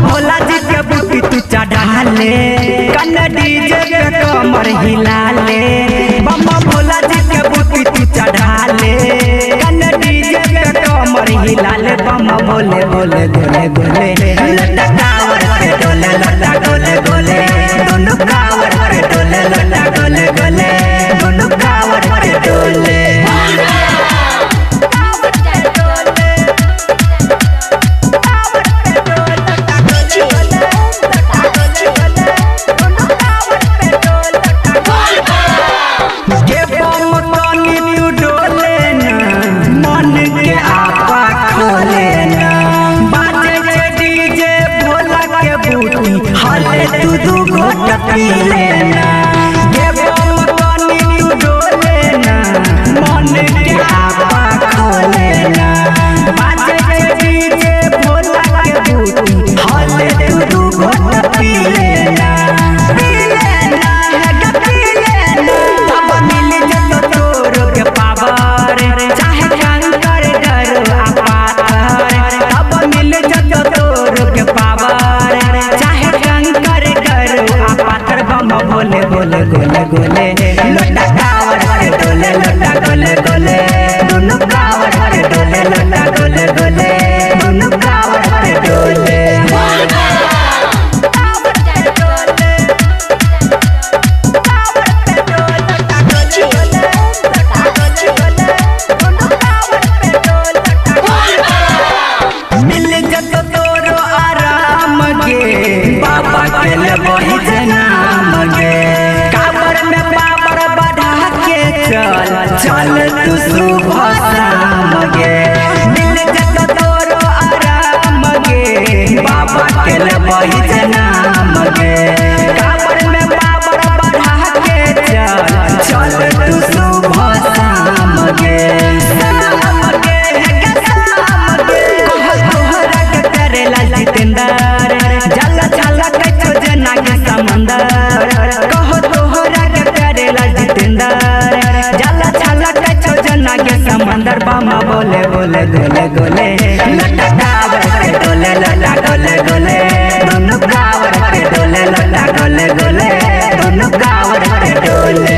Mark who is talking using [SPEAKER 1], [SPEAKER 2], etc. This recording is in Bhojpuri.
[SPEAKER 1] भोला जी के बूटी तू चढ़ा ले, कन डीजे पे कमर हिला ले। बम्मा भोला जी के बूटी तू चढ़ा ले, कन डीजे पे कमर हिला ले। बम्मा बोले बोले गोले गोले लटा कावर पे डोले, लटा गोले गोले दोनों कावर पे डोले, लटा गोले गोले दोनों कावर पे डोले। तू दू घोट पी लेना, तू डोले ना, मन के आपा खोले ना। बाजे डीजे भोला के बूटी, हले तू दू घोट पी लेना, पी लेना है पी लेना। अब मिल जतो तोरो के पावर, चाहे कंकर डरो आपातर। अब मिल जतो तोरो के पावर, चाहे कंकर पातर। बम्मा बोले बोले गोले गोले लोटा कावर पे डोले, लोटा गोले गोले दोनों कावर पे डोले, लोटा गोले गोले दोनों कावर पे डोले। मिल जत तोरो आराम के, बाबा के ले वही नाम गे। काबर में पावर बढ़ा के चल चल तू सुबह शाम गे। मिल जत तोरो आराम गे, बाबा के ले वही नाम गे। काबर में पावर बढ़ा के चल चल तू सुबह शाम गे। जला जला कचो जना के समंदर, कहो तोहरा के करेला जितेंद्र। जला जला कचो जना के समंदर। बामा बोले बोले गोले गोले लटा कावर पे डोले, लटा गोले गोले दोनों कावर पे डोले, लटा गोले गोले दोनों कावर पे डोले।